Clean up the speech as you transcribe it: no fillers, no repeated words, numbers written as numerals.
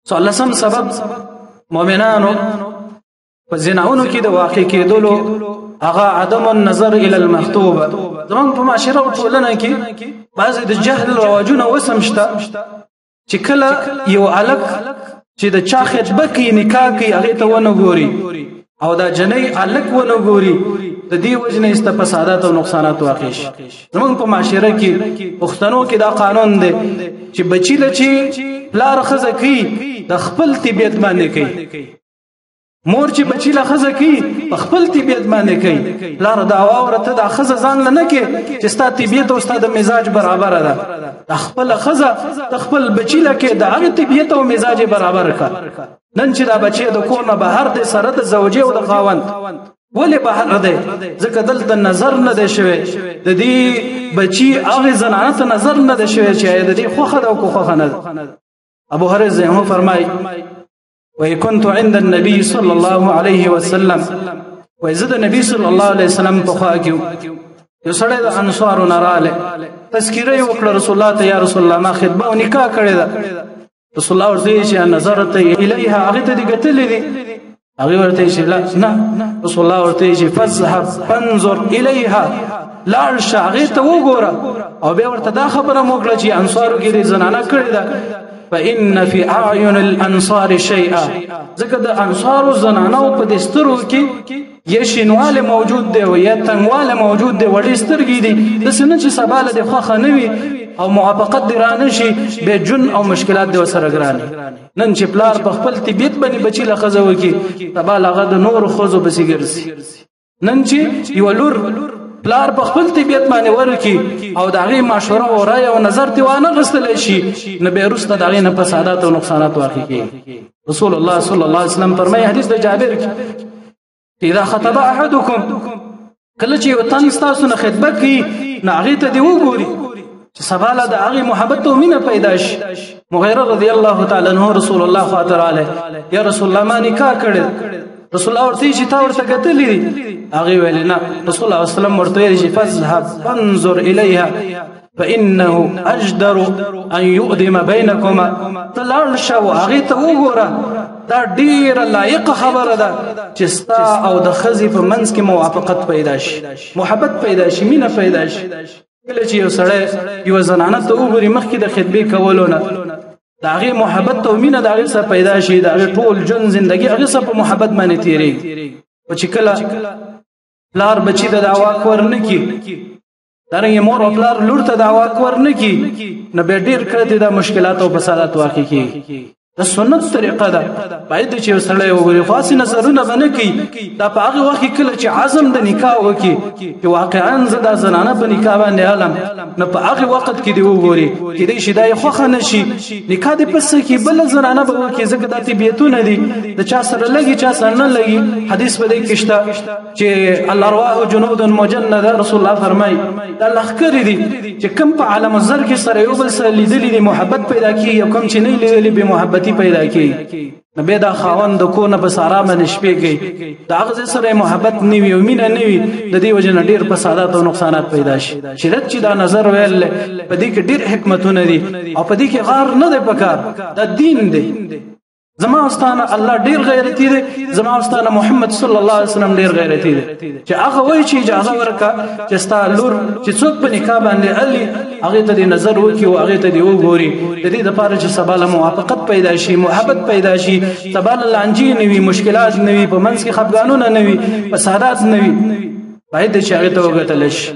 څوارلسم سبب مؤمنانو په زناونو کې د واقع کېدلو هغه عدم النظر الى المخطوبه. زمونږ په معاشره او ټولنه کې بعضې د جهل رواجونه اوس هم شته چې کله یو هلک چې د چا خطبه کوي نکاح کوي هغې ته ونه ګوري او دا جنۍ هلک ونه ګوري د دې وجې نه ایسته فسادات او نقصانات واقع شي. زمونږ په معاشره کې پښتنو کې دا قانون دی چې بچي له چې پلار ښځه کوي د خپل طبیعت باندې کوي، مور چې بچی له ښځه کوي په خپل طبیعت باندې کوي. پلار دا واوره ته دا ښځه ځان له نه کې چې ستا طبیعت او ستا د مزاج برابره ده، د خپله ښځه د خپل بچي له کې د هغې طبیعت او مزاج برابر کړه. نن چې دا بچی د کور نه بهر دی سره د زوجې او د خاوند ولې بهر دی؟ ځکه دلته نظر نه دی شوی د دې بچي هغې زنانه ته نظر نه دی شوی چې د دې خوښه ده او که خوښه نه ده. ابو هريره هم فرمایي وكنت عند النبي صلى الله عليه وسلم وزد النبي صلى الله عليه وسلم بخاكيو يسړی د انصارو نه رااله تذکیره وکړه رسول الله ته، یا رسول الله ما خطبه او نکاح کړی ده. رسول الله ورته چې نظرت الیها هغې ته دې کتلې دي؟ هغې ورته چې نه. رسول الله ورته چې فاذهب فانظر الیها لاړ شه هغې ته وګوره. او بیا ورته دا خبره مو وکړه چې انصارو کې دې زنانه کړې ده فإن في أعين الأنصار شيئا، ځکه د انصارو زنانو په دې سترګو کې یا شینواله موجود دی او یا تنګواله موجود دی، وړې سترګې دي داسې نه چې سبا له دې خوښه نه وي او موافقت دې رانه شي بیا جون او مشکلات دې ورسره ګرانې. نن چې پلار په خپل طبیعت باندې بچي له ښځه وکړي سبا له هغه د نورو ښځو پسې ګرځي. نن چې یوه لور پلار په خپل طبیعت باندې ورکړي او د هغې مشوره او رایه او نظر ترې وانخیستلی شي نو بیا وروسته د هغې نه فسادات او نقصانات واقع کېږي. رسول الله صلی الله علیه وسلم فرمایي حدیث د جابر کې اذا خطب احدکم، کله چې یو تن ستاسو نه خطبه کوي نو هغې ته دې وګوري چې سبا له د هغې محبت او مینه پیدا شي. مغیره رضی الله تعالی عنه رسول الله خواته راغلی، یا رسول الله ما نکاح کړی. رسول الله ورته چې تا ورته کتلې دي؟ هغې ویلې نه. رسول الله وسلم ورته ویلې چې فاذهب فانظر الیها فانه اجدر ان یؤدم بینکما، ته لاړ شه او هغې ته وګوره، دا ډېره لایقه خبره ده چې ستا او د ښځې په منځ کې موافقت پیدا شي، محبت پیدا شي، مینه پیدا شي. کله چې یو سړی یوه زنانه ته وګوري مخکې د خطبې کولو نه د هغې محبت او مینه د هغې سره پیدا شي، د هغې ټول ژوند زندګي هغې سره په محبت باندې تېرېږي. خو چې کله پلار بچي ته دا واک ورنه کړي، دارنګې مور او پلار لور ته دا واک ورنه کړي نو بیا ډېر کله دا مشکلات او فسادات واقع کېږي. د سنت طریقه ده باید چې یو سړی وګوري، خو هسې نظرونه به نه کوي. دا په هغې وخت کې کله چې عزم د نکاح وکړي چې واقعا زه دا زنانه په نکاح باندې علم، نو په هغې وخت کې دې وګوري کېدای شي دا یې خوښه نه شي، نکاح دې پس کړي بله زنانه به وکړي، ځکه دا طبیعتونه دي د چا سره لګي چا سره نه لګي. حدیث په دې کې شته چې الارواح جنود مجنده، رسول الله فرمایي دا لښکرې دي چې کوم په عالم الذر کې سره یو بل سره لیدلي دي محبت پیدا کېږي، او کوم چې نه لیدلي بې محبت پیدا کی. نو بیا دا خاوند د کور نه په سارا باندې شپې کوي، د هغه ځای سره محبت نه وي او مینه نه وي، د دې وجې نه ډېر فسادات او نقصانات پیدا شي. شریعت چې دا نظر ویل په دې کې ډېر حکمتونه دي او په دې کې غار نه دی پکار، دا دین دی. زما استانه الله ډېر غیرتي دی، زما استانه محمد صلی الله علیه وسلم ډېر غیرتي دی چې هغه وایي چې اجازه ورکړه چې ستا لور چې څوک په نکاح باندې علي هغې ته دې نظر وکړي او هغې ته دې وګوري، د دې دپاره چې سبا له موافقت پیدا شي، محبت پیدا شي، سبا له لانجې نه وي، مشکلات نه وي، په منځ کې خفګانونه نه وي، فسادات نه وي، باید چې هغې ته وګتلی شي.